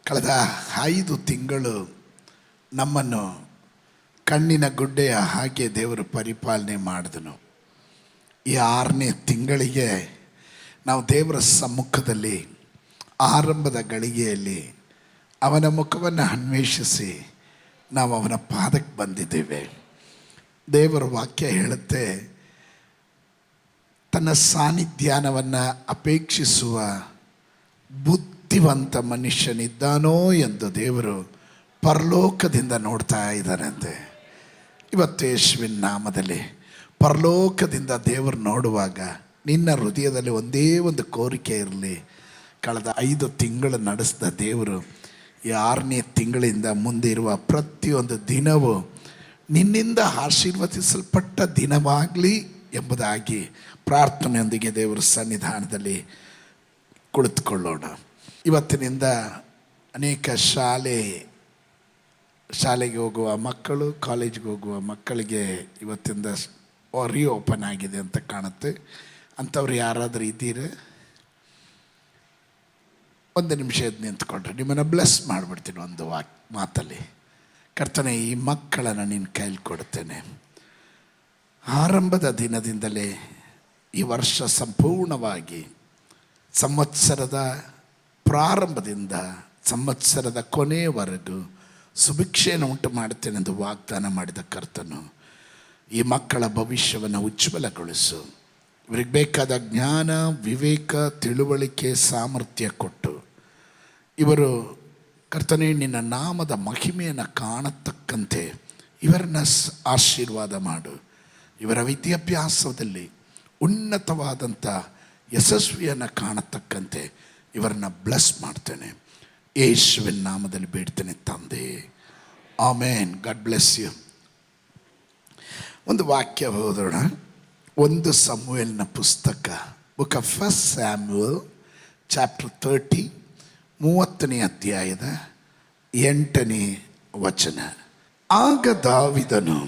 ಕಳೆದ 5 ತಿಂಗಳು ನಮ್ಮನ್ನು ಕಣ್ಣಿನ ಗುಡ್ಡೆಯ ಹಾಗೆ ದೇವರು ಪರಿಪಾಲನೆ ಮಾಡಿದನು. ಈ 6ನೇ ತಿಂಗಳಿಗೆ ನಾವು ದೇವರ ಸಮ್ಮುಖದಲ್ಲಿ ಆರಂಭದ ಗಳಿಗೆಯಲ್ಲಿ ಅವನ ಮುಖವನ್ನು ಅನ್ವೇಷಿಸಿ ನಾವು ಅವನ ಪಾದಕ್ಕೆ ಬಂದಿದ್ದೇವೆ. ದೇವರ ವಾಕ್ಯ ಹೇಳುತ್ತೆ, ತನ್ನ ಸಾನ್ನಿಧ್ಯವನ್ನು ಅಪೇಕ್ಷಿಸುವ ಬುದ್ಧಿವಂತ ಮನುಷ್ಯನಿದ್ದಾನೋ ಎಂದು ದೇವರು ಪರಲೋಕದಿಂದ ನೋಡ್ತಾ ಇದ್ದಾನಂತೆ. ಇವತ್ತು ಯೇಸುವಿನ ನಾಮದಲ್ಲಿ ಪರಲೋಕದಿಂದ ದೇವರು ನೋಡುವಾಗ ನಿನ್ನ ಹೃದಯದಲ್ಲಿ ಒಂದೇ ಒಂದು ಕೋರಿಕೆ ಇರಲಿ. ಕಳೆದ 5 ತಿಂಗಳು ನಡೆಸಿದ ದೇವರು ಈ 6ನೇ ತಿಂಗಳಿಂದ ಮುಂದೆ ಇರುವ ಪ್ರತಿಯೊಂದು ದಿನವೂ ನಿನ್ನಿಂದ ಆಶೀರ್ವದಿಸಲ್ಪಟ್ಟ ದಿನವಾಗಲಿ ಎಂಬುದಾಗಿ ಪ್ರಾರ್ಥನೆಯೊಂದಿಗೆ ದೇವರ ಸನ್ನಿಧಾನದಲ್ಲಿ ಕುಳಿತುಕೊಳ್ಳೋಣ. ಇವತ್ತಿನಿಂದ ಅನೇಕ ಶಾಲೆಗೆ ಹೋಗುವ ಮಕ್ಕಳು, ಕಾಲೇಜಿಗೆ ಹೋಗುವ ಮಕ್ಕಳಿಗೆ ಇವತ್ತಿಂದ ಓಪನ್ ಆಗಿದೆ ಅಂತ ಕಾಣುತ್ತೆ. ಅಂಥವ್ರು ಯಾರಾದರೂ ಇದ್ದೀರಾ? ಒಂದು ನಿಮಿಷ ಎದ್ದು ನಿಂತ್ಕೊಂಡ್ರೆ ನಿಮ್ಮನ್ನು ಬ್ಲೆಸ್ ಮಾಡಿಬಿಡ್ತೀನಿ ಒಂದು ಮಾತಲ್ಲಿ. ಕರ್ತನೆ, ಈ ಮಕ್ಕಳನ್ನು ನಿನ್ನ ಕೈಲಿ ಕೊಡ್ತೇನೆ. ಆರಂಭದ ದಿನದಿಂದಲೇ ಈ ವರ್ಷ ಸಂಪೂರ್ಣವಾಗಿ ಸಂವತ್ಸರದ ಪ್ರಾರಂಭದಿಂದ ಸಂವತ್ಸರದ ಕೊನೆಯವರೆಗೂ ಸುಭಿಕ್ಷೆಯನ್ನು ಉಂಟು ಮಾಡುತ್ತೇನೆ ಎಂದು ವಾಗ್ದಾನ ಮಾಡಿದ ಕರ್ತನು ಈ ಮಕ್ಕಳ ಭವಿಷ್ಯವನ್ನು ಉಜ್ವಲಗೊಳಿಸು. ಇವರಿಗೆ ಬೇಕಾದ ಜ್ಞಾನ, ವಿವೇಕ, ತಿಳುವಳಿಕೆ, ಸಾಮರ್ಥ್ಯ ಕೊಟ್ಟು ಇವರು ಕರ್ತನೇ ನಿನ್ನ ನಾಮದ ಮಹಿಮೆಯನ್ನು ಕಾಣತಕ್ಕಂತೆ ಇವರನ್ನ ಆಶೀರ್ವಾದ ಮಾಡು. ಇವರ ವಿದ್ಯಾಭ್ಯಾಸದಲ್ಲಿ ಉನ್ನತವಾದಂಥ ಯಶಸ್ವಿಯನ್ನು ಕಾಣತಕ್ಕಂತೆ ಇವರನ್ನ ಬ್ಲೆಸ್ ಮಾಡ್ತೇನೆ. ಯೇಸುವಿನ ನಾಮದಲ್ಲಿ ಬೇಡ್ತೇನೆ ತಂದೆ, ಆಮೇನ್. God bless you. ಒಂದು ವಾಕ್ಯ ಓದೋಣ. 1 ಸಮುವೇಲನ ಪುಸ್ತಕ, ಬುಕ್ ಆಫ್ 1 ಸ್ಯಾಮ್ಯುಯಲ್ ಚಾಪ್ಟರ್ 30ನೇ ಅಧ್ಯಾಯದ 8ನೇ ವಚನ. ಆಗ ದಾವೀದನು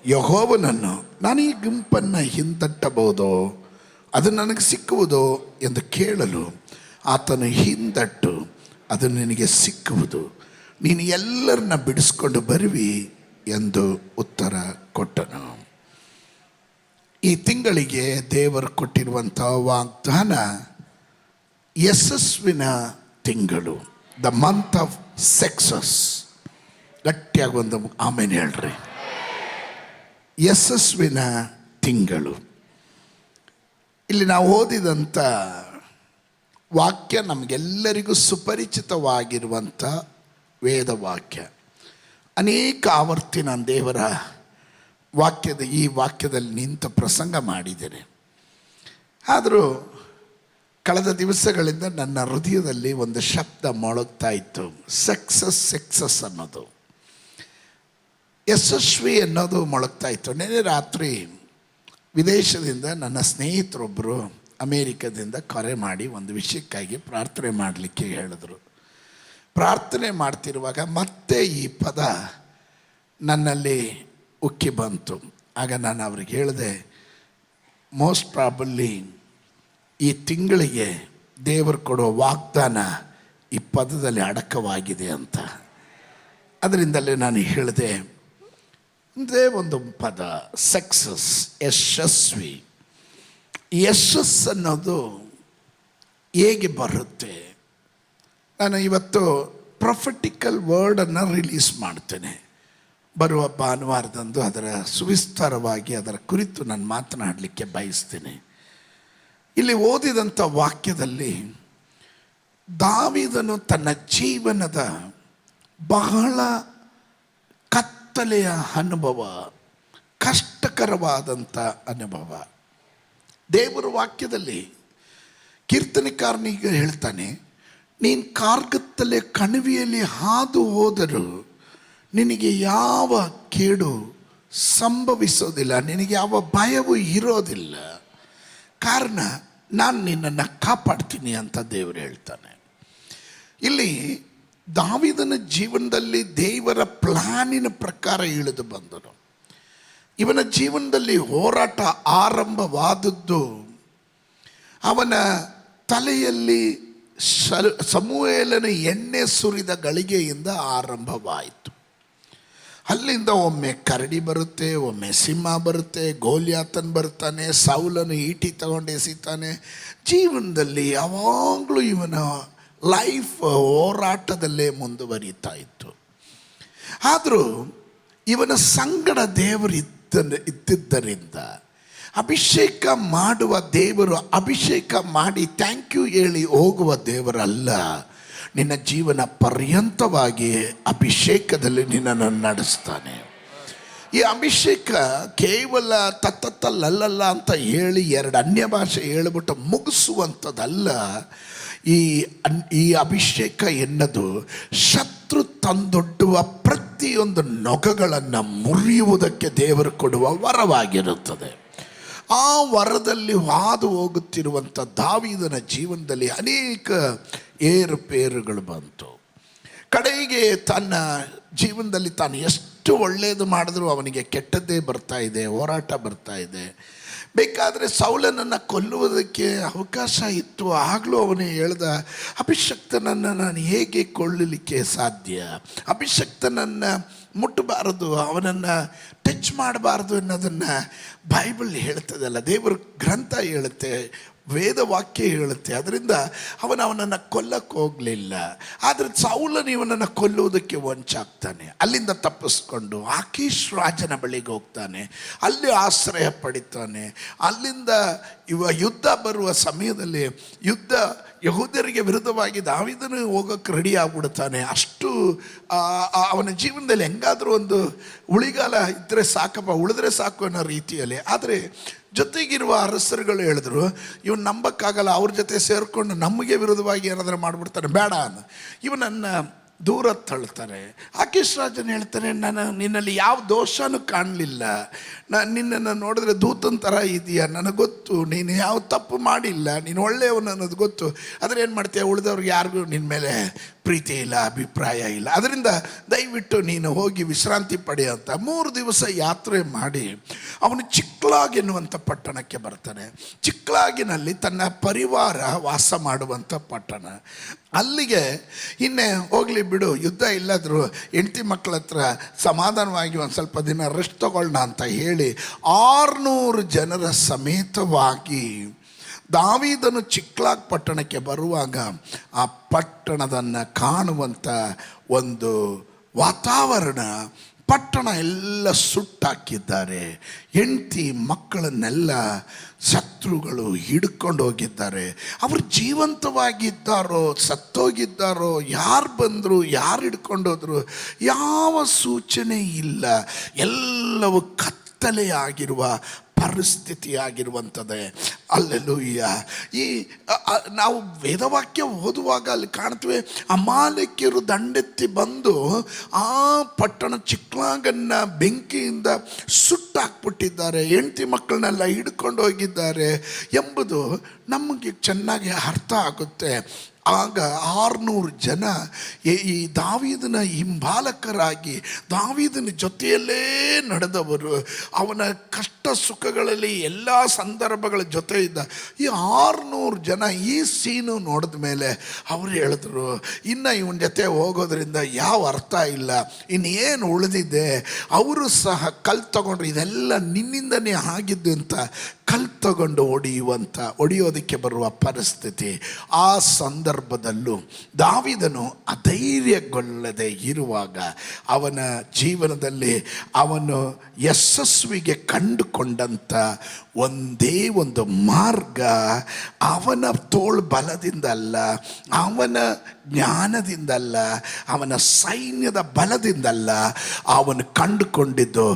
ಯೆಹೋವನನ್ನು, ನಾನು ಈ ಗುಂಪನ್ನು ಹಿಂದಟ್ಟಬಹುದೋ, ಅದು ನನಗೆ ಸಿಕ್ಕುವುದೋ ಎಂದು ಕೇಳಲು ಆತನು, ಹಿಂದಟ್ಟು, ಅದು ನಿನಗೆ ಸಿಕ್ಕುವುದು, ನೀನು ಎಲ್ಲರನ್ನ ಬಿಡಿಸ್ಕೊಂಡು ಬರುವಿ ಎಂದು ಉತ್ತರ ಕೊಟ್ಟನು. ಈ ತಿಂಗಳಿಗೆ ದೇವರು ಕೊಟ್ಟಿರುವಂಥ ವಾಗ್ದಾನ ಯಶಸ್ವಿನ ತಿಂಗಳು, ದ ಮಂತ್ ಆಫ್ ಸಕ್ಸಸ್. ಗಟ್ಟಿಯಾಗಿ ಒಂದು ಆಮೇಲೆ ಹೇಳ್ರಿ. ಯಶಸ್ವಿನ ತಿಂಗಳು. ಇಲ್ಲಿ ನಾವು ಓದಿದಂಥ ವಾಕ್ಯ ನಮಗೆಲ್ಲರಿಗೂ ಸುಪರಿಚಿತವಾಗಿರುವಂಥ ವೇದವಾಕ್ಯ. ಅನೇಕ ಆವರ್ತಿ ನಾನು ದೇವರ ಈ ವಾಕ್ಯದಲ್ಲಿ ನಿಂತ ಪ್ರಸಂಗ ಮಾಡಿದ್ದೇನೆ. ಆದರೂ ಕಳೆದ ದಿವಸಗಳಿಂದ ನನ್ನ ಹೃದಯದಲ್ಲಿ ಒಂದು ಶಬ್ದ ಮೊಳಗ್ತಾ ಇತ್ತು, ಸಕ್ಸಸ್ ಅನ್ನೋದು, ಯಶಸ್ವಿ ಅನ್ನೋದು ಮೊಳಗ್ತಾ ಇತ್ತು. ನೆನ್ನೆ ರಾತ್ರಿ ವಿದೇಶದಿಂದ ನನ್ನ ಸ್ನೇಹಿತರೊಬ್ಬರು ಅಮೇರಿಕದಿಂದ ಕರೆ ಮಾಡಿ ಒಂದು ವಿಷಯಕ್ಕಾಗಿ ಪ್ರಾರ್ಥನೆ ಮಾಡಲಿಕ್ಕೆ ಹೇಳಿದ್ರು. ಪ್ರಾರ್ಥನೆ ಮಾಡ್ತಿರುವಾಗ ಮತ್ತೆ ಈ ಪದ ನನ್ನಲ್ಲಿ ಉಕ್ಕಿ ಬಂತು. ಆಗ ನಾನು ಅವ್ರಿಗೆ ಹೇಳಿದೆ, ಮೋಸ್ಟ್ ಪ್ರಾಬಬ್ಲಿ ಈ ತಿಂಗಳಿಗೆ ದೇವರು ಕೊಡುವ ವಾಗ್ದಾನ ಈ ಪದದಲ್ಲಿ ಅಡಕವಾಗಿದೆ ಅಂತ. ಅದರಿಂದಲೇ ನಾನು ಹೇಳಿದೆ, ಒಂದೇ ಒಂದು ಪದ, ಸಕ್ಸಸ್, ಯಶಸ್ವಿ. ಯಶಸ್ಸನ್ನೋದು ಹೇಗೆ ಬರುತ್ತೆ? ನಾನು ಇವತ್ತು ಪ್ರೊಫೆಟಿಕಲ್ ವರ್ಡನ್ನು ರಿಲೀಸ್ ಮಾಡ್ತೇನೆ. ಬರುವ ಭಾನುವಾರದಂದು ಅದರ ಸುವಿಸ್ತಾರವಾಗಿ ಅದರ ಕುರಿತು ನಾನು ಮಾತನಾಡಲಿಕ್ಕೆ ಬಯಸ್ತೇನೆ. ಇಲ್ಲಿ ಓದಿದಂಥ ವಾಕ್ಯದಲ್ಲಿ ದಾವೀದನು ತನ್ನ ಜೀವನದ ಬಹಳ ಕತ್ತಲೆಯ ಅನುಭವ, ಕಷ್ಟಕರವಾದಂಥ ಅನುಭವ, ದೇವರ ವಾಕ್ಯದಲ್ಲಿ ಕೀರ್ತನೆಕಾರನಿಗೆ ಹೇಳ್ತಾನೆ, ನೀನು ಕಾರ್ಗತ್ತಲೆ ಕಣಿವೆಯಲ್ಲಿ ಹಾದು ಹೋದರೂ ನಿನಗೆ ಯಾವ ಕೇಡು ಸಂಭವಿಸೋದಿಲ್ಲ, ನಿನಗೆ ಯಾವ ಭಯವೂ ಇರೋದಿಲ್ಲ, ಕಾರಣ ನಾನು ನಿನ್ನನ್ನು ಕಾಪಾಡ್ತೀನಿ ಅಂತ ದೇವರು ಹೇಳ್ತಾನೆ. ಇಲ್ಲಿ ದಾವೀದನ ಜೀವನದಲ್ಲಿ ದೇವರ ಪ್ಲಾನಿನ ಪ್ರಕಾರ ಇಳಿದು ಬಂದನು. ಇವನ ಜೀವನದಲ್ಲಿ ಹೋರಾಟ ಆರಂಭವಾದದ್ದು ಅವನ ತಲೆಯಲ್ಲಿ ಸಮುವೇಲನ ಎಣ್ಣೆ ಸುರಿದ ಗಳಿಗೆಯಿಂದ ಆರಂಭವಾಯಿತು. ಅಲ್ಲಿಂದ ಒಮ್ಮೆ ಕರಡಿ ಬರುತ್ತೆ, ಒಮ್ಮೆ ಸಿಂಹ ಬರುತ್ತೆ, ಗೋಲ್ಯಾತನ್ ಬರ್ತಾನೆ, ಸೌಲನು ಈಟಿ ತಗೊಂಡು ಎಸಿತಾನೆ. ಜೀವನದಲ್ಲಿ ಯಾವಾಗಲೂ ಇವನ ಲೈಫ್ ಹೋರಾಟದಲ್ಲೇ ಮುಂದುವರಿತಾ ಇತ್ತು. ಆದರೂ ಇವನ ಸಂಗಡ ದೇವರು ಇದ್ದಿದ್ದರಿಂದ ಅಭಿಷೇಕ ಮಾಡುವ ದೇವರು ಅಭಿಷೇಕ ಮಾಡಿ ಥ್ಯಾಂಕ್ ಯು ಹೇಳಿ ಹೋಗುವ ದೇವರಲ್ಲ. ನಿನ್ನ ಜೀವನ ಪರ್ಯಂತವಾಗಿ ಅಭಿಷೇಕದಲ್ಲಿ ನಿನ್ನನ್ನು ನಡೆಸ್ತಾನೆ. ಈ ಅಭಿಷೇಕ ಕೇವಲ ತತ್ತಲ್ಲಲ್ಲ ಅಂತ ಹೇಳಿ ಎರಡು ಅನ್ಯ ಭಾಷೆ ಹೇಳಿಬಿಟ್ಟು ಮುಗಿಸುವಂಥದ್ದಲ್ಲ. ಈ ಅಭಿಷೇಕ ಎನ್ನದು ಶತ್ರು ತಂದೊಡ್ಡುವ ಪ್ರತಿಯೊಂದು ನೊಗಗಳನ್ನು ಮುರಿಯುವುದಕ್ಕೆ ದೇವರು ಕೊಡುವ ವರವಾಗಿರುತ್ತದೆ. ಆ ವರದಲ್ಲಿ ಹಾದು ಹೋಗುತ್ತಿರುವಂಥ ದಾವೀದನ ಜೀವನದಲ್ಲಿ ಅನೇಕ ಏರುಪೇರುಗಳು ಬಂತು. ಕಡೆಗೆ ತನ್ನ ಜೀವನದಲ್ಲಿ ತಾನು ಎಷ್ಟು ಒಳ್ಳೆಯದು ಮಾಡಿದ್ರೂ ಅವನಿಗೆ ಕೆಟ್ಟದ್ದೇ ಬರ್ತಾ ಇದೆ, ಹೋರಾಟ ಬರ್ತಾ ಇದೆ. ಬೇಕಾದರೆ ಸೌಲನನ್ನು ಕೊಲ್ಲುವುದಕ್ಕೆ ಅವಕಾಶ ಇತ್ತು. ಆಗಲೂ ಅವನು ಹೇಳ್ದ, ಅಭಿಷಕ್ತನನ್ನು ನಾನು ಹೇಗೆ ಕೊಳ್ಳಲಿಕ್ಕೆ ಸಾಧ್ಯ? ಅಭಿಷಕ್ತನನ್ನು ಮುಟ್ಟಬಾರದು, ಅವನನ್ನು ಟಚ್ ಮಾಡಬಾರ್ದು ಅನ್ನೋದನ್ನು ಬೈಬಲ್ ಹೇಳ್ತದಲ್ಲ, ದೇವರ ಗ್ರಂಥ ಹೇಳುತ್ತೆ, ವೇದವಾಕ್ಯ ಹೇಳುತ್ತೆ. ಅದರಿಂದ ಅವನನ್ನು ಕೊಲ್ಲಕ್ಕೆ ಹೋಗಲಿಲ್ಲ. ಆದರೆ ಸೌಲನು ಇವನನ್ನು ಕೊಲ್ಲುವುದಕ್ಕೆ ವಂಚಾಗ್ತಾನೆ. ಅಲ್ಲಿಂದ ತಪ್ಪಿಸ್ಕೊಂಡು ಆಕೀಶ್ ರಾಜನ ಬಳಿಗೆ ಹೋಗ್ತಾನೆ, ಅಲ್ಲಿ ಆಶ್ರಯ ಪಡಿತಾನೆ. ಅಲ್ಲಿಂದ ಯುದ್ಧ ಬರುವ ಸಮಯದಲ್ಲಿ ಯಹೂದ್ಯರಿಗೆ ವಿರುದ್ಧವಾಗಿ ದಾವೀದನು ಹೋಗೋಕ್ಕೆ ರೆಡಿ ಆಗ್ಬಿಡ್ತಾನೆ. ಅಷ್ಟು ಅವನ ಜೀವನದಲ್ಲಿ ಹೆಂಗಾದರೂ ಒಂದು ಉಳಿಗಾಲ ಇದ್ದರೆ ಸಾಕಪ್ಪ, ಉಳಿದ್ರೆ ಸಾಕು ಅನ್ನೋ ರೀತಿಯಲ್ಲಿ. ಆದರೆ ಜೊತೆಗಿರುವ ಅರಸರುಗಳು ಹೇಳಿದ್ರು, ಇವನು ನಂಬಕ್ಕಾಗಲ್ಲ, ಅವ್ರ ಜೊತೆ ಸೇರಿಕೊಂಡು ನಮಗೆ ವಿರುದ್ಧವಾಗಿ ಏನಾದರೂ ಮಾಡಿಬಿಡ್ತಾನೆ, ಬೇಡ ಅಂತ ಇವನನ್ನು ದೂರ ತಳ್ತಾರೆ. ಆಕೀಶ್ ರಾಜನ್ ಹೇಳ್ತಾನೆ, ನಾನು ನಿನ್ನಲ್ಲಿ ಯಾವ ದೋಷನೂ ಕಾಣಲಿಲ್ಲ, ನಾನು ನಿನ್ನನ್ನು ನೋಡಿದ್ರೆ ದೂತನ ಥರ ಇದೆಯಾ, ನನಗೆ ಗೊತ್ತು ನೀನು ಯಾವ ತಪ್ಪು ಮಾಡಿಲ್ಲ, ನೀನು ಒಳ್ಳೆಯವನು ಅನ್ನೋದು ಗೊತ್ತು. ಆದರೆ ಏನು ಮಾಡ್ತೀಯ, ಉಳಿದವ್ರಿಗೆ ಯಾರಿಗೂ ನಿನ್ನ ಮೇಲೆ ಪ್ರೀತಿ ಇಲ್ಲ, ಅಭಿಪ್ರಾಯ ಇಲ್ಲ, ಅದರಿಂದ ದಯವಿಟ್ಟು ನೀನು ಹೋಗಿ ವಿಶ್ರಾಂತಿ ಪಡೆಯ ಅಂತ 3 ದಿವಸ ಯಾತ್ರೆ ಮಾಡಿ ಅವನು ಚಿಕ್ಲಾಗ್ ಎನ್ನುವಂಥ ಪಟ್ಟಣಕ್ಕೆ ಬರ್ತಾನೆ. ಚಿಕ್ಲಾಗಿನಲ್ಲಿ ತನ್ನ ಪರಿವಾರ ವಾಸ ಮಾಡುವಂಥ ಪಟ್ಟಣ. ಅಲ್ಲಿಗೆ ಇನ್ನೇ ಹೋಗಲಿ ಬಿಡು, ಯುದ್ಧ ಇಲ್ಲಾದರೂ ಹೆಂಡತಿ ಮಕ್ಕಳ ಹತ್ರ ಸಮಾಧಾನವಾಗಿ ಒಂದು ಸ್ವಲ್ಪ ದಿನ ರೆಸ್ಟ್ ತಗೊಳ್ಳೋಣ ಅಂತ ಹೇಳಿ 600 ಜನರ ಸಮೇತವಾಗಿ ದಾವೀದನು ಚಿಕ್ಲಾಗ್ ಪಟ್ಟಣಕ್ಕೆ ಬರುವಾಗ ಆ ಪಟ್ಟಣದನ್ನು ಕಾಣುವಂಥ ಒಂದು ವಾತಾವರಣ, ಪಟ್ಟಣ ಎಲ್ಲ ಸುಟ್ಟಾಕಿದ್ದಾರೆ. ಹೆಂಡತಿ ಮಕ್ಕಳನ್ನೆಲ್ಲ ಶತ್ರುಗಳು ಹಿಡ್ಕೊಂಡು ಹೋಗಿದ್ದಾರೆ. ಅವರು ಜೀವಂತವಾಗಿದ್ದಾರೋ ಸತ್ತೋಗಿದ್ದಾರೋ, ಯಾರು ಬಂದರು ಯಾರು ಹಿಡ್ಕೊಂಡೋದ್ರು ಯಾವ ಸೂಚನೆ ಇಲ್ಲ. ಎಲ್ಲವೂ ಕತ್ತಲೆಯಾಗಿರುವ ಪರಿಸ್ಥಿತಿ ಆಗಿರುವಂಥದ್ದೇ. ಅಲ್ಲೆಲೂಯ್ಯ. ನಾವು ವೇದವಾಕ್ಯ ಓದುವಾಗ ಅಲ್ಲಿ ಕಾಣ್ತೇವೆ, ಅಮಾಲೇಕ್ಯರು ದಂಡೆತ್ತಿ ಬಂದು ಆ ಪಟ್ಟಣ ಚಿಕ್ಲಾಗನ್ನು ಬೆಂಕಿಯಿಂದ ಸುಟ್ಟಾಕ್ಬಿಟ್ಟಿದ್ದಾರೆ, ಹೆಂಡತಿ ಮಕ್ಕಳನ್ನೆಲ್ಲ ಹಿಡ್ಕೊಂಡು ಹೋಗಿದ್ದಾರೆ ಎಂಬುದು ನಮಗೆ ಚೆನ್ನಾಗಿ ಅರ್ಥ ಆಗುತ್ತೆ. ಆಗ 600 ಜನ ಈ ದಾವೀದನ ಹಿಂಬಾಲಕರಾಗಿ ದಾವೀದನ ಜೊತೆಯಲ್ಲೇ ನಡೆದವರು, ಅವನ ಕಷ್ಟ ಸುಖಗಳಲ್ಲಿ ಎಲ್ಲ ಸಂದರ್ಭಗಳ ಜೊತೆ ಇದ್ದ ಈ 600 ಜನ ಈ ಸೀನು ನೋಡಿದ ಮೇಲೆ ಅವರು ಹೇಳಿದ್ರು, ಇನ್ನು ಇವನ ಜೊತೆ ಹೋಗೋದ್ರಿಂದ ಯಾವ ಅರ್ಥ ಇಲ್ಲ, ಇನ್ನೇನು ಉಳಿದಿದೆ. ಅವರು ಸಹ ಕಲ್ ತಗೊಂಡ್ರು, ಇದೆಲ್ಲ ನಿನ್ನಿಂದನೇ ಆಗಿದ್ದು ಅಂತ ಕಲ್ ತಗೊಂಡು ಹೊಡೆಯೋದಕ್ಕೆ ಬರುವ ಪರಿಸ್ಥಿತಿ. ಆ ಸಂದರ್ಭದಲ್ಲೂ ದಾವೀದನು ಅಧೈರ್ಯಗೊಳ್ಳದೆ ಇರುವಾಗ ಅವನ ಜೀವನದಲ್ಲಿ ಅವನು ಯಶಸ್ವಿಗೆ ಕಂಡುಕೊಂಡಂಥ ಒಂದೇ ಒಂದು ಮಾರ್ಗ, ಅವನ ತೋಳು ಬಲದಿಂದಲ್ಲ, ಅವನ ಜ್ಞಾನದಿಂದಲ್ಲ, ಅವನ ಸೈನ್ಯದ ಬಲದಿಂದಲ್ಲ, ಅವನು ಕಂಡುಕೊಂಡಿದ್ದು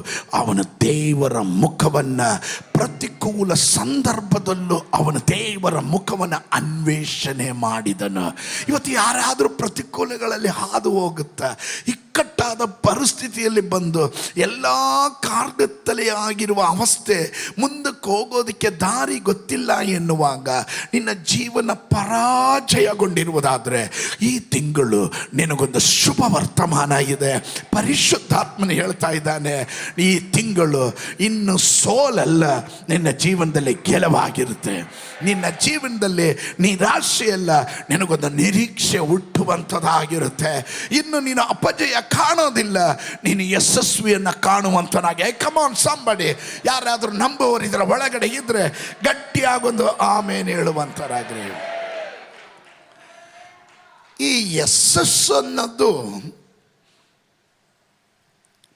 ಅವನ ದೇವರ ಮುಖವನ್ನು ಪ್ರತಿಕೂಲ ಸಂದರ್ಭದಲ್ಲೂ ಅವನ ದೇವರ ಮುಖವನ್ನು ಅನ್ವೇಷಣೆ ಮಾಡಿದನು. ಇವತ್ತು ಯಾರಾದರೂ ಪ್ರತಿಕೂಲಗಳಲ್ಲಿ ಹಾದು ಹೋಗುತ್ತಾ, ಇಕ್ಕಟ್ಟಾದ ಬೇಕಾದ ಪರಿಸ್ಥಿತಿಯಲ್ಲಿ ಬಂದು ಎಲ್ಲ ಕಾರ್ಗತ್ತಲೆಯಾಗಿರುವ ಅವಸ್ಥೆ, ಮುಂದಕ್ಕೆ ಹೋಗೋದಕ್ಕೆ ದಾರಿ ಗೊತ್ತಿಲ್ಲ ಎನ್ನುವಾಗ ನಿನ್ನ ಜೀವನ ಪರಾಜಯಗೊಂಡಿರುವುದಾದರೆ ಈ ತಿಂಗಳು ನಿನಗೊಂದು ಶುಭ ವರ್ತಮಾನ ಇದೆ. ಪರಿಶುದ್ಧಾತ್ಮನು ಹೇಳ್ತಾ ಇದ್ದಾನೆ, ಈ ತಿಂಗಳು ಇನ್ನು ಸೋಲಲ್ಲ, ನಿನ್ನ ಜೀವನದಲ್ಲಿ ಗೆಲುವಾಗಿರುತ್ತೆ. ನಿನ್ನ ಜೀವನದಲ್ಲಿ ನಿರಾಶೆಯಲ್ಲ, ನಿನಗೊಂದು ನಿರೀಕ್ಷೆ ಹುಟ್ಟುವಂಥದ್ದಾಗಿರುತ್ತೆ. ಇನ್ನು ನೀನು ಅಪಜಯ ಕಾಣೋದಿಲ್ಲ, ನೀನು ಯಶಸ್ವಿಯನ್ನು ಕಾಣುವಂಥನಾಗಿ. ಕಮ್ ಆನ್ ಸಂಬಡಿ, ಯಾರಾದರೂ ನಂಬುವವರು ಇದರ ಒಳಗಡೆ ಇದ್ರೆ ಗಟ್ಟಿಯಾಗೊಂದು ಆಮೇಲೆ ಹೇಳುವಂಥರಾಗ್ರಿ. ಈ ಯಶಸ್ಸು ಅನ್ನೋದು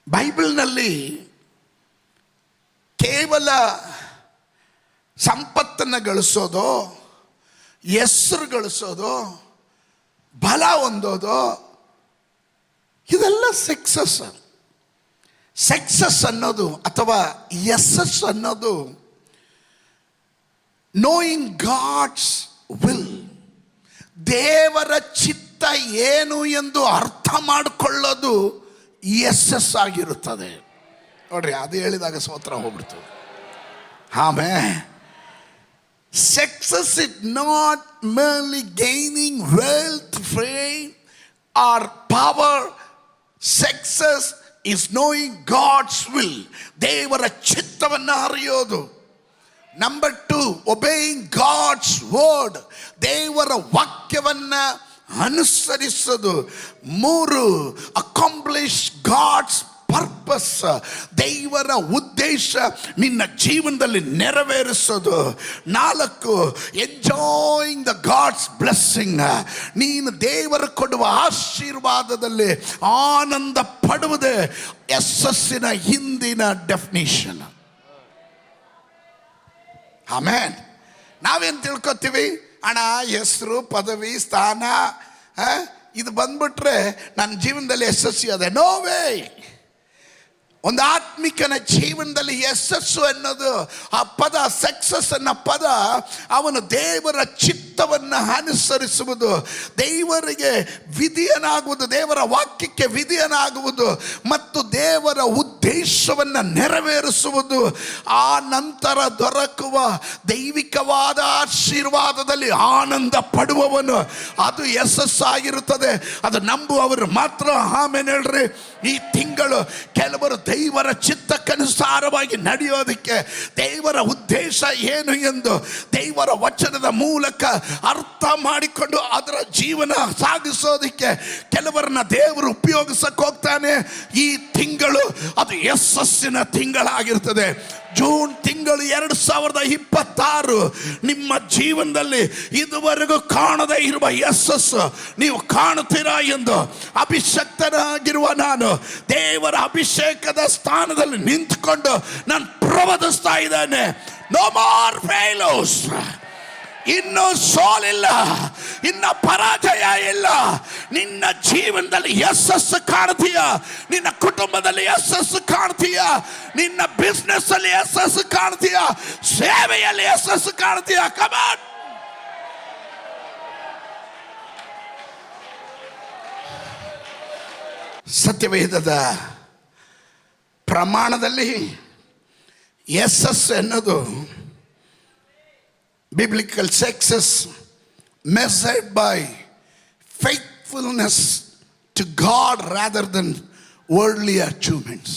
ಬೈಬಲ್ನಲ್ಲಿ ಕೇವಲ ಸಂಪತ್ತನ್ನು ಗಳಿಸೋದು, ಹೆಸರು ಗಳಿಸೋದು, ಬಲ ಹೊಂದೋದು, ಇದೆಲ್ಲ ಸಕ್ಸಸ್ ಅನ್ನೋದು ಅಥವಾ ಯಶಸ್ಸು ಅನ್ನೋದು ನೋಯಿಂಗ್ ಗಾಡ್ಸ್ ವಿಲ್, ದೇವರ ಚಿತ್ತ ಏನು ಎಂದು ಅರ್ಥ ಮಾಡಿಕೊಳ್ಳೋದು ಯಶಸ್ಸಾಗಿರುತ್ತದೆ. ನೋಡ್ರಿ, ಅದು ಹೇಳಿದಾಗ ಸ್ತೋತ್ರ ಹೋಗ್ಬಿಡ್ತು. ಆಮೇಲೆ success is not merely gaining wealth, fame or power. Success is knowing God's will. ದೇವರ ಚಿತ್ತವನ್ನು ಅರಿಯೋದು. Number 2, obeying God's word. ದೇವರ ವಾಕ್ಯವನ್ನು ಅನುಸರಿಸೋದು. 3, accomplish God's ಪರ್ಪಸ್. ದೇವರ ಉದ್ದೇಶ ನಿನ್ನ ಜೀವನದಲ್ಲಿ ನೆರವೇರಿಸೋದು. 4, ಎಂಜಾಯಿಂಗ್ ದ ಗಾಡ್ಸ್ ಬ್ಲೆಸ್ಸಿಂಗ್. ನೀನು ದೇವರು ಕೊಡುವ ಆಶೀರ್ವಾದದಲ್ಲಿ ಆನಂದ ಪಡುವುದೇ ಯಶಸ್ಸಿನ ಹಿಂದಿನ ಡೆಫಿನಿಷನ್. ಆಮೇನ್. ನಾವೇನು ತಿಳ್ಕೊತೀವಿ, ಹಣ, ಹೆಸರು, ಪದವಿ, ಸ್ಥಾನ ಇದು ಬಂದ್ಬಿಟ್ರೆ ನನ್ನ ಜೀವನದಲ್ಲಿ ಯಶಸ್ವಿ ಅದೇ. No way. ಒಂದು ಆತ್ಮಿಕನ ಜೀವನದಲ್ಲಿ ಯಶಸ್ಸು ಅನ್ನೋದು ಆ ಪದ, ಸಕ್ಸಸ್ ಅನ್ನೋ ಪದ, ಅವನು ದೇವರ ಚಿತ್ತವನ್ನು ಅನುಸರಿಸುವುದು, ದೇವರಿಗೆ ವಿಧಿಯನಾಗುವುದು, ದೇವರ ವಾಕ್ಯಕ್ಕೆ ವಿಧಿಯನಾಗುವುದು ಮತ್ತು ದೇವರ ಉದ್ದೇಶವನ್ನು ನೆರವೇರಿಸುವುದು. ಆ ನಂತರ ದೊರಕುವ ದೈವಿಕವಾದ ಆಶೀರ್ವಾದದಲ್ಲಿ ಆನಂದ ಪಡುವವನು, ಅದು ಯಶಸ್ಸಾಗಿರುತ್ತದೆ. ಅದು ನಂಬುವವರು ಮಾತ್ರ. ಆಮೇಲೆ ಹೇಳ್ರಿ, ಈ ತಿಂಗಳು ಕೆಲವರು ದೇವರ ಚಿತ್ತಕ್ಕನುಸಾರವಾಗಿ ನಡೆಯೋದಕ್ಕೆ, ದೇವರ ಉದ್ದೇಶ ಏನು ಎಂದು ದೇವರ ವಚನದ ಮೂಲಕ ಅರ್ಥ ಮಾಡಿಕೊಂಡು ಅದರ ಜೀವನ ಸಾಗಿಸೋದಕ್ಕೆ ಕೆಲವರನ್ನ ದೇವರು ಉಪಯೋಗಿಸಕ್ಕೆ ಹೋಗ್ತಾನೆ. ಈ ತಿಂಗಳು ಅದು ಯಶಸ್ಸಿನ ತಿಂಗಳಾಗಿರ್ತದೆ. ಜೂನ್ ತಿಂಗಳು 2026 ನಿಮ್ಮ ಜೀವನದಲ್ಲಿ ಇದುವರೆಗೂ ಕಾಣದೇ ಇರುವ ಯಶಸ್ಸು ನೀವು ಕಾಣುತ್ತೀರಾ ಎಂದು ಅಭಿಷಕ್ತನಾಗಿರುವ ನಾನು ದೇವರ ಅಭಿಷೇಕದ ಸ್ಥಾನದಲ್ಲಿ ನಿಂತುಕೊಂಡು ನಾನು ಪ್ರವದಿಸ್ತಾ ಇದ್ದೇನೆ. No more failures. ಇನ್ನು ಸೋಲಿಲ್ಲ, ಇನ್ನು ಪರಾಜಯ ಇಲ್ಲ. ನಿನ್ನ ಜೀವನದಲ್ಲಿ ಯಶಸ್ಸು ಕಾಣ್ತೀಯ, ನಿನ್ನ ಕುಟುಂಬದಲ್ಲಿ ಯಶಸ್ಸು ಕಾಣ್ತೀಯ, ನಿನ್ನ ಬಿಸ್ನೆಸ್ ಅಲ್ಲಿ ಯಶಸ್ಸು ಕಾಣ್ತೀಯ, ಸೇವೆಯಲ್ಲಿ ಯಶಸ್ಸು ಕಾಣ್ತೀಯ. Come on. ಸತ್ಯವೇದದ ಪ್ರಮಾಣದಲ್ಲಿ ಯಶಸ್ಸು ಎನ್ನುವುದು biblical success measured by faithfulness to God rather than worldly achievements.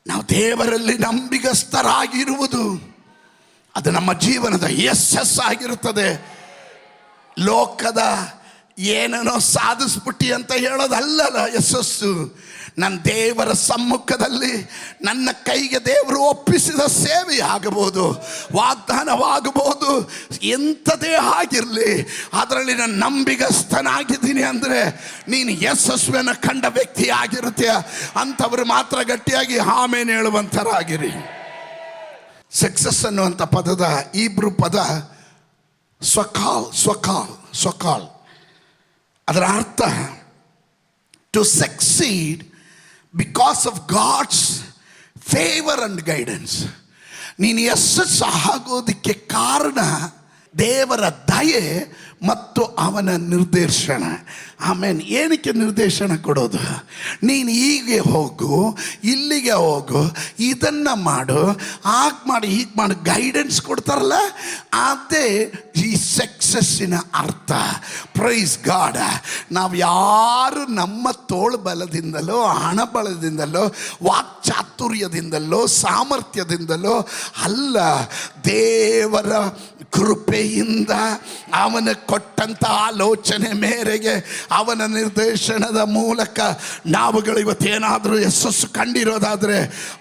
ನಾವು ದೇವರಲ್ಲಿ ನಂಬಿಗಸ್ತರಾಗಿರುವುದು ಅದು ನಮ್ಮ ಜೀವನದ ಯಶಸ್ಸಾಗಿರುತ್ತದೆ. ಲೋಕದ ಏನೇನೋ ಸಾಧಿಸ್ಬಿಟ್ಟಿ ಅಂತ ಹೇಳೋದಲ್ಲ ಯಶಸ್ಸು. ನನ್ನ ದೇವರ ಸಮ್ಮುಖದಲ್ಲಿ ನನ್ನ ಕೈಗೆ ದೇವರು ಒಪ್ಪಿಸಿದ ಸೇವೆ ಆಗಬಹುದು, ವಾಗ್ದಾನವಾಗಬಹುದು, ಎಂಥದೇ ಆಗಿರಲಿ, ಅದರಲ್ಲಿ ನಾನು ನಂಬಿಗಸ್ತನಾಗಿದ್ದೀನಿ ಅಂದರೆ ನೀನು ಯಶಸ್ವಿಯನ್ನು ಕಂಡ ವ್ಯಕ್ತಿ ಆಗಿರುತ್ತೀಯ. ಅಂಥವ್ರು ಮಾತ್ರ ಗಟ್ಟಿಯಾಗಿ ಆಮೇಲೆ ಹೇಳುವಂಥರಾಗಿರಿ. ಸಕ್ಸಸ್ ಅನ್ನುವಂಥ ಪದದ ಇಬ್ರು ಪದ ಸ್ವಕಾಲ್. ಅದರ ಅರ್ಥ to succeed because of God's favour and guidance. ನೀನು ಯಶಸ್ಸು ಆಗೋದಕ್ಕೆ ಕಾರಣ ದೇವರ ದಯೆ ಮತ್ತು ಅವನ ನಿರ್ದೇಶನ. ಆಮೇಲೆ ಏನಕ್ಕೆ ನಿರ್ದೇಶನ ಕೊಡೋದು? ನೀನು ಹೀಗೆ ಹೋಗು, ಇಲ್ಲಿಗೆ ಹೋಗು, ಇದನ್ನು ಮಾಡು, ಹಾಗೆ ಮಾಡಿ, ಹೀಗೆ ಮಾಡಿ ಗೈಡೆನ್ಸ್ ಕೊಡ್ತಾರಲ್ಲ, ಅದೇ ಈ ಸಕ್ಸಸ್ಸಿನ ಅರ್ಥ. Praise God. ನಾವು ಯಾರು ನಮ್ಮ ತೋಳು ಬಲದಿಂದಲೋ, ಹಣ ಬಲದಿಂದಲೋ, ವಾಕ್ಚಾತುರ್ಯದಿಂದಲೋ, ಸಾಮರ್ಥ್ಯದಿಂದಲೋ ಅಲ್ಲ, ದೇವರ ಕೃಪೆಯಿಂದ ಅವನ ಕೊಟ್ಟಂಥ ಆಲೋಚನೆ ಮೇರೆಗೆ, ಅವನ ನಿರ್ದೇಶನದ ಮೂಲಕ ನಾವುಗಳು ಇವತ್ತೇನಾದರೂ ಯಶಸ್ಸು ಕಂಡಿರೋದಾದರೆ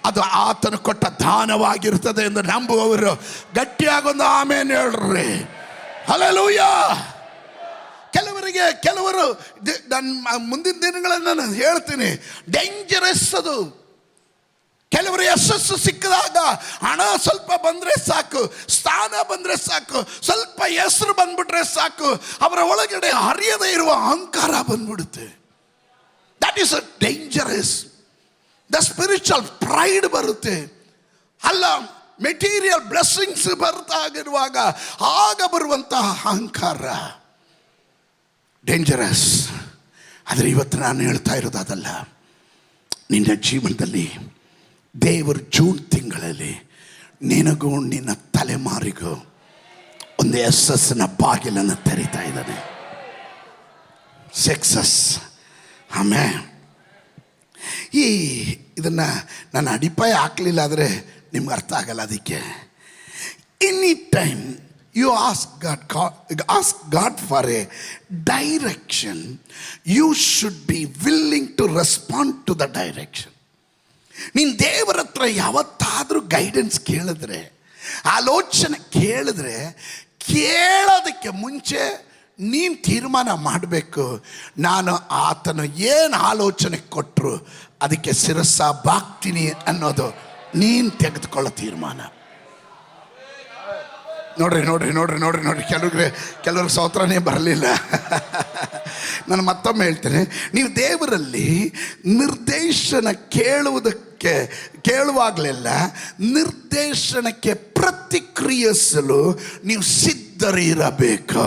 ಅದು ಆತನು ಕೊಟ್ಟ ದಾನವಾಗಿರ್ತದೆ ಎಂದು ನಂಬುವವರು ಗಟ್ಟಿಯಾಗೊಂದು ಆಮೇಲೆ ಹೇಳ್ರಿ. ಹಲ್ಲೆಲೂಯಾ. ಕೆಲವರು ನನ್ನ ಮುಂದಿನ ದಿನಗಳನ್ನು ನಾನು ಹೇಳ್ತೀನಿ, ಡೇಂಜರಸ್ ಅದು. ಕೆಲವರು ಯಶಸ್ಸು ಸಿಕ್ಕಿದಾಗ ಹಣ ಸ್ವಲ್ಪ ಬಂದರೆ ಸಾಕು, ಸ್ಥಾನ ಬಂದರೆ ಸಾಕು, ಸ್ವಲ್ಪ ಹೆಸರು ಬಂದ್ಬಿಟ್ರೆ ಸಾಕು, ಅವರ ಒಳಗಡೆ ಹರಿಯದೇ ಇರುವ ಅಹಂಕಾರ ಬಂದ್ಬಿಡುತ್ತೆ. That is a dangerous. The spiritual pride ಬರುತ್ತೆ. ಅಲ್ಲ, ಮೆಟೀರಿಯಲ್ ಬ್ಲೆಸ್ಸಿಂಗ್ಸ್ ಬರ್ತಾಗಿರುವಾಗ ಆಗ ಬರುವಂತಹ ಅಹಂಕಾರ ಡೇಂಜರಸ್. ಆದರೆ ಇವತ್ತು ನಾನು ಹೇಳ್ತಾ ಇರೋದು ಅದಲ್ಲ. ನಿನ್ನ ಜೀವನದಲ್ಲಿ ದೇವರು ಜೂನ್ ತಿಂಗಳಲ್ಲಿ ನಿನಗೂ ನಿನ್ನ ತಲೆಮಾರಿಗೂ ಒಂದು ಯಶಸ್ಸಿನ ಬಾಗಿಲನ್ನು ತೆರೀತಾ ಇದ್ದಾನೆ. ಸಕ್ಸಸ್. ಆಮೇಲೆ ಇದನ್ನು ನಾನು ಅಡಿಪಾಯ ಹಾಕಲಿಲ್ಲ ಆದರೆ ನಿಮ್ಗೆ ಅರ್ಥ ಆಗಲ್ಲ. ಅದಕ್ಕೆ any time you ask God for a direction, you should be willing to respond to the direction. ನೀನು ದೇವರ ಹತ್ರ ಯಾವತ್ತಾದರೂ ಗೈಡೆನ್ಸ್ ಕೇಳಿದ್ರೆ, ಆಲೋಚನೆ ಕೇಳಿದ್ರೆ, ಕೇಳೋದಕ್ಕೆ ಮುಂಚೆ ನೀನು ತೀರ್ಮಾನ ಮಾಡಬೇಕು, ನಾನು ಆತನು ಏನು ಆಲೋಚನೆ ಕೊಟ್ಟರು ಅದಕ್ಕೆ ಶಿರಸ್ಸ ಬಾಗ್ತೀನಿ ಅನ್ನೋದು ನೀನು ತೆಗೆದುಕೊಳ್ಳೋ ತೀರ್ಮಾನ. ನೋಡ್ರಿ ಕೆಲವ್ರಿಗೆ ಸ್ತೋತ್ರನೇ ಬರಲಿಲ್ಲ. ನಾನು ಮತ್ತೊಮ್ಮೆ ಹೇಳ್ತೇನೆ, ನೀವು ದೇವರಲ್ಲಿ ನಿರ್ದೇಶನ ಕೇಳುವಾಗಲೆಲ್ಲ ನಿರ್ದೇಶನಕ್ಕೆ ಪ್ರತಿಕ್ರಿಯಿಸಲು ನೀವು ಸಿದ್ಧರಿರಬೇಕು.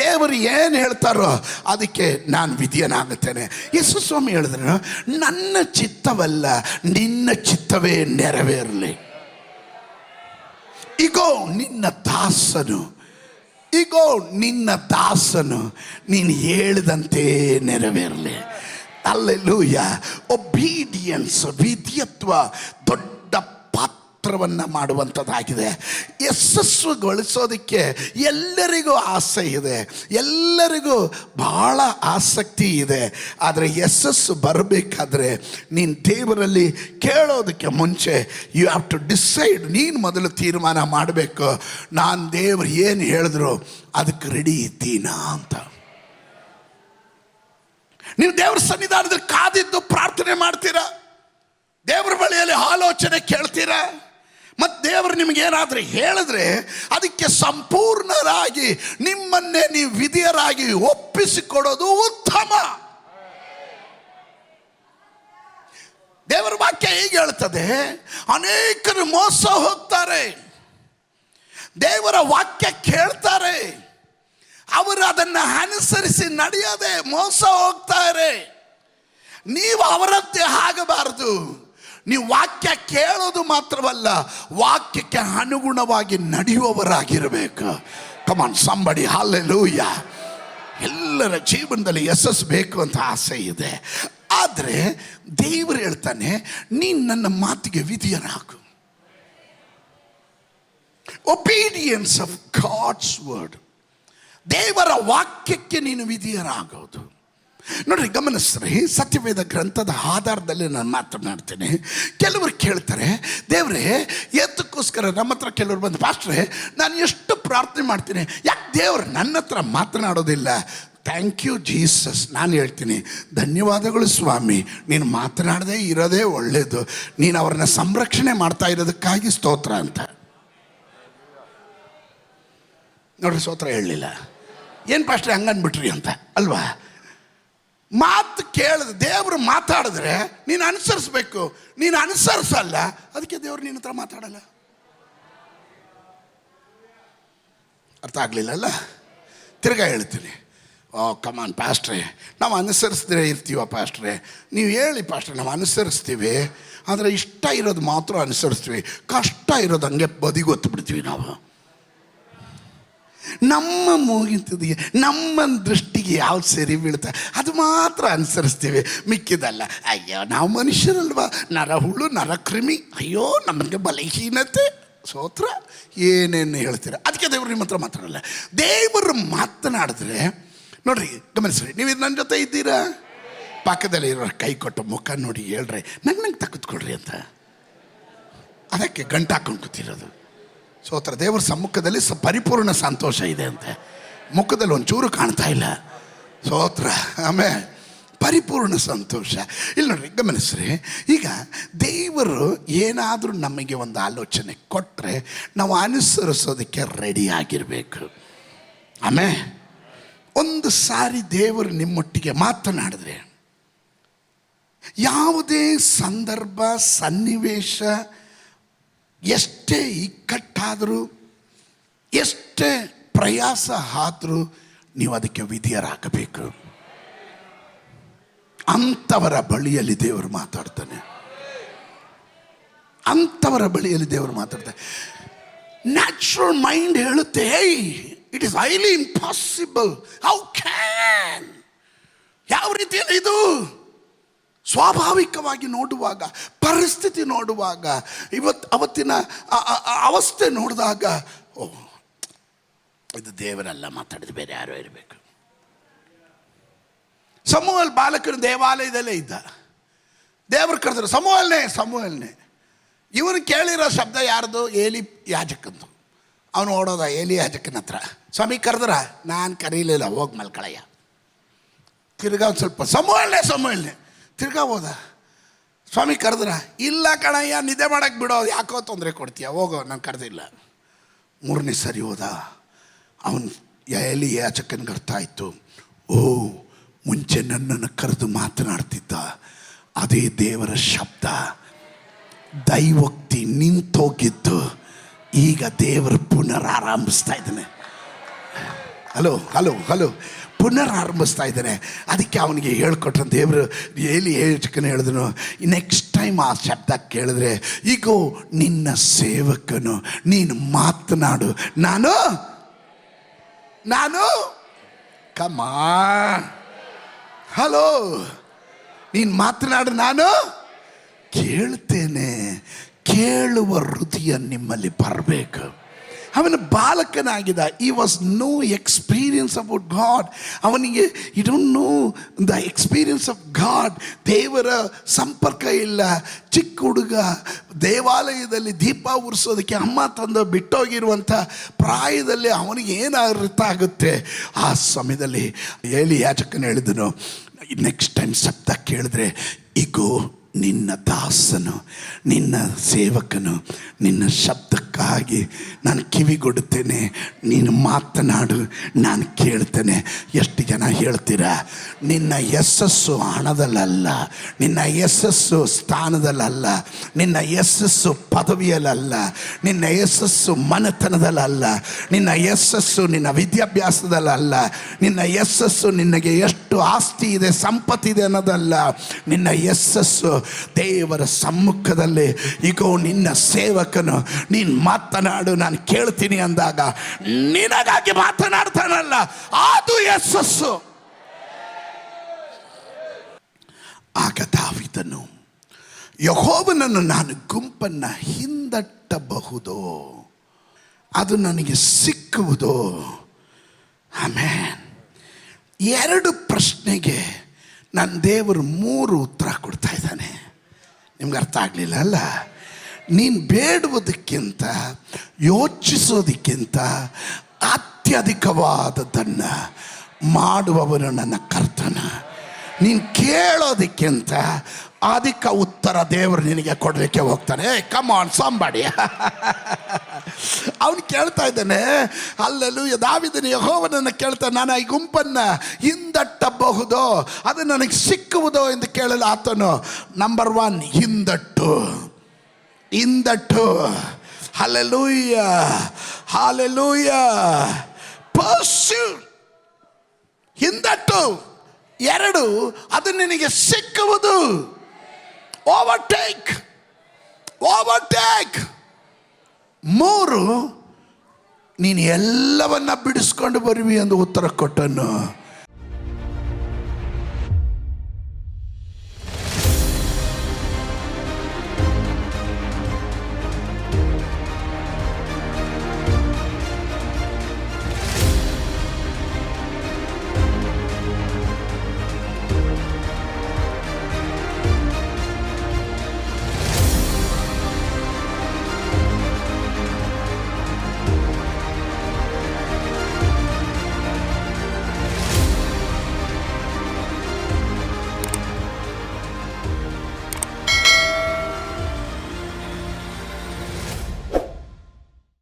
ದೇವರು ಏನು ಹೇಳ್ತಾರೋ ಅದಕ್ಕೆ ನಾನು ವಿಧಿಯನಾಗುತ್ತೇನೆ. ಯೇಸು ಸ್ವಾಮಿ ಹೇಳಿದ್ರು, ನನ್ನ ಚಿತ್ತವಲ್ಲ ನಿನ್ನ ಚಿತ್ತವೇ ನೆರವೇರಲಿ. ಇಗೋ ನಿನ್ನ ದಾಸನು ನೀನು ಹೇಳಿದಂತೆ ನೆರವೇರಲಿ. ಹಲ್ಲೆಲೂಯಾ. ಒಬೀಡಿಯನ್ಸ್, ವಿಧೇಯತ್ವ ದೊಡ್ಡ ಪಾತ್ರವನ್ನು ಮಾಡುವಂಥದ್ದಾಗಿದೆ. ಯಶಸ್ಸುಗೊಳಿಸೋದಕ್ಕೆ ಎಲ್ಲರಿಗೂ ಆಸೆ ಇದೆ, ಎಲ್ಲರಿಗೂ ಬಹಳ ಆಸಕ್ತಿ ಇದೆ. ಆದರೆ ಯಶಸ್ಸು ಬರಬೇಕಾದ್ರೆ ನೀನು ದೇವರಲ್ಲಿ ಕೇಳೋದಕ್ಕೆ ಮುಂಚೆ ಯು ಹ್ಯಾವ್ ಟು ಡಿಸೈಡ್. ನೀನು ಮೊದಲು ತೀರ್ಮಾನ ಮಾಡಬೇಕು, ನಾನು ದೇವರು ಏನು ಹೇಳಿದ್ರು ಅದಕ್ಕೆ ರೆಡಿ ಇದ್ದೀನಾ ಅಂತ. ನೀವು ದೇವ್ರ ಸನ್ನಿಧಾನದಲ್ಲಿ ಕಾದಿದ್ದು ಪ್ರಾರ್ಥನೆ ಮಾಡ್ತೀರಾ, ದೇವರ ಬಳಿಯಲ್ಲಿ ಆಲೋಚನೆ ಕೇಳ್ತೀರಾ, ಮತ್ತು ದೇವರು ನಿಮಗೇನಾದರೂ ಹೇಳಿದ್ರೆ ಅದಕ್ಕೆ ಸಂಪೂರ್ಣರಾಗಿ ನಿಮ್ಮನ್ನೇ ನೀವು ವಿಧಿಯರಾಗಿ ಒಪ್ಪಿಸಿಕೊಡೋದು ಉತ್ತಮ. ದೇವರ ವಾಕ್ಯ ಹೀಗೆ ಹೇಳ್ತದೆ, ಅನೇಕರು ಮೋಸ ಹೋಗ್ತಾರೆ. ದೇವರ ವಾಕ್ಯ ಕೇಳ್ತಾರೆ, ಅವರು ಅದನ್ನು ಅನುಸರಿಸಿ ನಡೆಯದೆ ಮೋಸ ಹೋಗ್ತಾರೆ. ನೀವು ಅವರಂತೆ ಆಗಬಾರದು. ನೀವು ವಾಕ್ಯ ಕೇಳೋದು ಮಾತ್ರವಲ್ಲ, ವಾಕ್ಯಕ್ಕೆ ಅನುಗುಣವಾಗಿ ನಡೆಯುವವರಾಗಿರಬೇಕು. ಕಮಾನ್ ಸಂಬಡಿ, ಹಲ್ಲೆಲೂಯಾ. ಎಲ್ಲರ ಜೀವನದಲ್ಲಿ ಯಶಸ್ಸು ಬೇಕು ಅಂತ ಆಸೆ ಇದೆ. ಆದರೆ ದೇವರು ಹೇಳ್ತಾನೆ, ನೀನು ನನ್ನ ಮಾತಿಗೆ ವಿಧಿಯನಾಗು. ಒಬೀಡಿಯನ್ಸ್ ಆಫ್ ಗಾಡ್ಸ್ ವರ್ಡ್, ದೇವರ ವಾಕ್ಯಕ್ಕೆ ನೀನು ವಿಧಿಯರಾಗೋದು. ನೋಡ್ರಿ, ಗಮನಿಸ್ರಿ, ಸತ್ಯವೇದ ಗ್ರಂಥದ ಆಧಾರದಲ್ಲಿ ನಾನು ಮಾತನಾಡ್ತೇನೆ. ಕೆಲವರು ಕೇಳ್ತಾರೆ, ದೇವರೇ ಎತ್ತಕ್ಕೋಸ್ಕರ ನಮ್ಮ ಹತ್ರ ಕೆಲವರು ಬಂದು, ಪಾಸ್ಟ್ರೇ ನಾನು ಎಷ್ಟು ಪ್ರಾರ್ಥನೆ ಮಾಡ್ತೀನಿ, ಯಾಕೆ ದೇವರು ನನ್ನ ಹತ್ರ ಮಾತನಾಡೋದಿಲ್ಲ? Thank you Jesus. ನಾನು ಹೇಳ್ತೀನಿ, ಧನ್ಯವಾದಗಳು ಸ್ವಾಮಿ, ನೀನು ಮಾತನಾಡದೇ ಇರೋದೇ ಒಳ್ಳೆಯದು. ನೀನು ಅವ್ರನ್ನ ಸಂರಕ್ಷಣೆ ಮಾಡ್ತಾ ಇರೋದಕ್ಕಾಗಿ ಸ್ತೋತ್ರ ಅಂತ. ನೋಡ್ರಿ, ಸ್ತೋತ್ರ ಹೇಳಲಿಲ್ಲ. ಏನು ಪಾಸ್ಟ್ರೇ ಹಂಗನ್ಬಿಟ್ರಿ ಅಂತ ಅಲ್ವಾ? ಮಾತು ಕೇಳಿದ್ರೆ, ದೇವರು ಮಾತಾಡಿದ್ರೆ ನೀನು ಅನುಸರಿಸ್ಬೇಕು. ನೀನು ಅನುಸರಿಸಲ್ಲ, ಅದಕ್ಕೆ ದೇವರು ನಿನ್ನ ಹತ್ರ ಮಾತಾಡಲ್ಲ. ಅರ್ಥ ಆಗಲಿಲ್ಲ ಅಲ್ಲ? ತಿರ್ಗಾ ಹೇಳ್ತೀನಿ, ಓ ಕಮಾನ್ ಪಾಸ್ಟ್ರೆ, ನಾವು ಅನುಸರಿಸಿದ್ರೆ ಇರ್ತೀವ ಪಾಸ್ಟ್ರೆ, ನೀವು ಹೇಳಿ ಪಾಸ್ಟ್ರೆ, ನಾವು ಅನುಸರಿಸ್ತೀವಿ, ಆದರೆ ಇಷ್ಟ ಇರೋದು ಮಾತ್ರ ಅನುಸರಿಸ್ತೀವಿ, ಕಷ್ಟ ಇರೋದು ಹಂಗೆ ಬದಿಗೊತ್ತು ಬಿಡ್ತೀವಿ ನಾವು. ನಮ್ಮ ಮೂಗಿಂತಿಗೆ ನಮ್ಮ ದೃಷ್ಟಿಗೆ ಯಾವ್ದು ಸರಿ ಬೀಳುತ್ತೆ ಅದು ಮಾತ್ರ ಅನುಸರಿಸ್ತೀವಿ, ಮಿಕ್ಕಿದಲ್ಲ. ಅಯ್ಯೋ ನಾವು ಮನುಷ್ಯರಲ್ವಾ, ನರಹುಳು ನರಕ್ರಿಮಿ, ಅಯ್ಯೋ ನಮಗೆ ಬಲಹೀನತೆ ಸೋತ್ರ ಏನೇನು ಹೇಳ್ತೀರ. ಅದಕ್ಕೆ ದೇವರು ನಿಮ್ಮ ಹತ್ರ ಮಾತಾಡಲ್ಲ. ದೇವರು ಮಾತನಾಡಿದ್ರೆ ನೋಡ್ರಿ, ಗಮನಿಸ್ರಿ, ನೀವು ನನ್ನ ಜೊತೆ ಇದ್ದೀರಾ, ಪಕ್ಕದಲ್ಲಿ ಇರೋ ಕೈ ಕೊಟ್ಟು ಮುಖ ನೋಡಿ ಹೇಳ್ರಿ, ನಂಗೆ ತಕ್ಕತ್ಕೊಡ್ರಿ ಅಂತ. ಅದಕ್ಕೆ ಗಂಟು ಹಾಕೊಂಡು ಕೂತಿರೋದು. ಸೋತ್ರ ದೇವರ ಸಮ್ಮುಖದಲ್ಲಿ ಪರಿಪೂರ್ಣ ಸಂತೋಷ ಇದೆ ಅಂತೆ, ಮುಖದಲ್ಲಿ ಒಂಚೂರು ಕಾಣ್ತಾ ಇಲ್ಲ. ಸೋತ್ರ ಆಮೇಲೆ ಪರಿಪೂರ್ಣ ಸಂತೋಷ. ಇಲ್ಲಿ ನೋಡ್ರಿ, ಗಮನಿಸ್ರಿ, ಈಗ ದೇವರು ಏನಾದರೂ ನಮಗೆ ಒಂದು ಆಲೋಚನೆ ಕೊಟ್ಟರೆ ನಾವು ಅನುಸರಿಸೋದಕ್ಕೆ ರೆಡಿ ಆಗಿರಬೇಕು. ಆಮೇಲೆ ಒಂದು ಸಾರಿ ದೇವರು ನಿಮ್ಮೊಟ್ಟಿಗೆ ಮಾತನಾಡಿದ್ರೆ, ಯಾವುದೇ ಸಂದರ್ಭ ಸನ್ನಿವೇಶ ಎಷ್ಟೇ ಇಕ್ಕಟ್ಟಾದರೂ ಎಷ್ಟೇ ಪ್ರಯಾಸ ಆದರೂ ನೀವು ಅದಕ್ಕೆ ವಿಧಿಯರಾಗಬೇಕು. ಅಂಥವರ ಬಳಿಯಲ್ಲಿ ದೇವರು ಮಾತಾಡ್ತಾನೆ, ಅಂಥವರ ಬಳಿಯಲ್ಲಿ ದೇವರು ಮಾತಾಡ್ತಾನೆ. ನ್ಯಾಚುರಲ್ ಮೈಂಡ್ ಹೇಳುತ್ತೆ, it is highly impossible, how can, ಯಾವ ರೀತಿಯಲ್ಲಿ ಇದು. ಸ್ವಾಭಾವಿಕವಾಗಿ ನೋಡುವಾಗ, ಪರಿಸ್ಥಿತಿ ನೋಡುವಾಗ, ಅವತ್ತಿನ ಅವಸ್ಥೆ ನೋಡಿದಾಗ, ಓ ಇದು ದೇವರೆಲ್ಲ ಮಾತಾಡಿದ, ಬೇರೆ ಯಾರೋ ಇರಬೇಕು. ಸಮೂಹಲ್ ಬಾಲಕನು ದೇವಾಲಯದಲ್ಲೇ ಇದ್ದ, ದೇವರು ಕರೆದ್ರು, ಸಮೂಹಲ್ನೇ. ಇವನು ಕೇಳಿರೋ ಶಬ್ದ ಯಾರ್ದು? ಏಲಿ ಯಾಜಕಂದು. ಅವನು ಓಡೋದ ಏಲಿ ಯಾಜಕನ ಹತ್ರ, ಸ್ವಾಮಿ ಕರೆದ್ರ? ನಾನು ಕರೀಲಿಲ್ಲ, ಹೋಗಿ ಮಲ್ಕಳಯ್ಯ. ತಿರ್ಗಾ ಒಂದು ಸ್ವಲ್ಪ ಸಮೂಹಲ್ನೇ ತಿರ್ಗಾ ಹೋದ, ಸ್ವಾಮಿ ಕರೆದ್ರ? ಇಲ್ಲ ಕಣಯ್ಯ, ನಿದ್ದೆ ಮಾಡಕ್ಕೆ ಬಿಡೋ, ಯಾಕೋ ತೊಂದರೆ ಕೊಡ್ತೀಯ, ಹೋಗೋ, ನಾನು ಕರೆದಿಲ್ಲ. ಮೂರನೇ ಸರಿ ಹೋದ, ಅವನು ಎಲ್ಲಿ ಯಾಚಕನಿಗೆ ಅರ್ಥ ಆಯಿತು, ಓ ಮುಂಚೆ ನನ್ನನ್ನು ಕರೆದು ಮಾತನಾಡ್ತಿದ್ದ ಅದೇ ದೇವರ ಶಬ್ದ, ದೈವೋಕ್ತಿ ನಿಂತೋಗಿದ್ದು ಈಗ ದೇವರು ಪುನರಾರಂಭಿಸ್ತಾ ಇದ್ದಾನೆ. ಹಲೋ ಪುನರಾರಂಭಿಸ್ತಾ ಇದ್ದಾನೆ. ಅದಕ್ಕೆ ಅವನಿಗೆ ಹೇಳ್ಕೊಟ್ರೆ ದೇವರು ಎಲ್ಲಿ ಯಾಜಕನು ಹೇಳಿದನು, ನೆಕ್ಸ್ಟ್ ಟೈಮ್ ಆ ಶಬ್ದ ಕೇಳಿದ್ರೆ, ಈಗೋ ನಿನ್ನ ಸೇವಕನು, ನೀನು ಮಾತನಾಡು, ನಾನು ಕಮಾ ಹಲೋ ನೀನು ಮಾತನಾಡು, ನಾನು ಕೇಳ್ತೇನೆ. ಕೇಳುವ ಹೃದಯ ನಿಮ್ಮಲ್ಲಿ ಬರಬೇಕು. ಅವನ ಬಾಲಕನಾಗಿದ್ದ, ಈ was no experience about God. ಅವನಿಗೆ you don't know the experience of God. ದೇವರ ಸಂಪರ್ಕ ಇಲ್ಲ. ಚಿಕ್ಕ ಹುಡುಗ, ದೇವಾಲಯದಲ್ಲಿ ದೀಪ ಉರಿಸೋದಕ್ಕೆ ಅಮ್ಮ ತಂದು ಬಿಟ್ಟೋಗಿರುವಂಥ ಪ್ರಾಯದಲ್ಲಿ ಅವನಿಗೆ ಏನು ಅರ್ಥ ಆಗುತ್ತೆ. ಆ ಸಮಯದಲ್ಲಿ ಏಲಿ ಯಾಜಕನು ಹೇಳಿದನು, ನೆಕ್ಸ್ಟ್ ಟೈಮ್ ಶಬ್ದ ಕೇಳಿದ್ರೆ, ಈಗೋ ನಿನ್ನ ದಾಸನು, ನಿನ್ನ ಸೇವಕನು, ನಿನ್ನ ಶಬ್ದಕ್ಕಾಗಿ ನಾನು ಕಿವಿಗೊಡುತ್ತೇನೆ, ನೀನು ಮಾತನಾಡು, ನಾನು ಕೇಳ್ತೇನೆ. ಎಷ್ಟು ಜನ ಹೇಳ್ತೀರಾ, ನಿನ್ನ ಯಶಸ್ಸು ಹಣದಲ್ಲಲ್ಲ, ನಿನ್ನ ಯಶಸ್ಸು ಸ್ಥಾನದಲ್ಲಲ್ಲ, ನಿನ್ನ ಯಶಸ್ಸು ಪದವಿಯಲ್ಲ, ನಿನ್ನ ಯಶಸ್ಸು ಮನೆತನದಲ್ಲ, ನಿನ್ನ ಯಶಸ್ಸು ನಿನ್ನ ವಿದ್ಯಾಭ್ಯಾಸದಲ್ಲ, ನಿನ್ನ ಯಶಸ್ಸು ನಿನಗೆ ಎಷ್ಟು ಆಸ್ತಿ ಇದೆ, ಸಂಪತ್ತಿದೆ ಅನ್ನೋದಲ್ಲ. ನಿನ್ನ ಯಶಸ್ಸು ದೇವರ ಸಮ್ಮುಖದಲ್ಲಿ, ಈಗೋ ನಿನ್ನ ಸೇವಕನು, ನೀನು ಮಾತನಾಡು, ನಾನು ಕೇಳ್ತೀನಿ ಅಂದಾಗ ನಿನಗಾಗಿ ಮಾತನಾಡ್ತಾನಲ್ಲ, ಅದು ಯಶಸ್ಸು. ಆಗ ದಾವೀದನು, ಯೆಹೋವನನ್ನು ನಾನು ಗುಂಪನ್ನು ಹಿಂದಟ್ಟಬಹುದೋ, ಅದು ನನಗೆ ಸಿಕ್ಕುವುದೋ. ಆಮೇನ್. ಎರಡು ಪ್ರಶ್ನೆಗೆ ನನ್ನ ದೇವರು 3 ಉತ್ತರ ಕೊಡ್ತಾ ಇದ್ದಾನೆ. ನಿಮ್ಗೆ ಅರ್ಥ ಆಗಲಿಲ್ಲ ಅಲ್ಲ? ನೀನು ಬೇಡುವುದಕ್ಕಿಂತ, ಯೋಚಿಸೋದಕ್ಕಿಂತ ಅತ್ಯಧಿಕವಾದದ್ದನ್ನು ಮಾಡುವವನು ನನ್ನ ಕರ್ತನ. ನೀನು ಕೇಳೋದಕ್ಕಿಂತ ಅಧಿಕ ಉತ್ತರ ದೇವರು ನಿನಗೆ ಕೊಡಲಿಕ್ಕೆ ಹೋಗ್ತಾನೆ. Come on somebody. ಅವನು ಕೇಳ್ತಾ ಇದ್ದಾನೆ, ಅಲ್ಲೂ ದಾವೀದನು ಯೆಹೋವನನ್ನು ಕೇಳ್ತಾನೆ, ನಾನು ಈ ಗುಂಪನ್ನು ಹಿಂದಟ್ಟಬಹುದೋ, ಅದು ನನಗೆ ಸಿಕ್ಕುವುದೋ ಎಂದು ಕೇಳಲು ಆತನು ನಂಬರ್ 1 ಹಿಂದಟ್ಟು. ಹಲ್ಲೆಲೂಯಾ, ಹಲ್ಲೆಲೂಯಾ. ಪರ್ಸ್ಯೂ, ಹಿಂದಟ್ಟು. 2, ಅದು ನಿನಗೆ ಸಿಕ್ಕುವುದು. ಓವರ್ಟೇಕ್. 3, ನೀನು ಎಲ್ಲವನ್ನ ಬಿಡಿಸ್ಕೊಂಡು ಬರುವಿ ಎಂದು ಉತ್ತರ ಕೊಟ್ಟನು.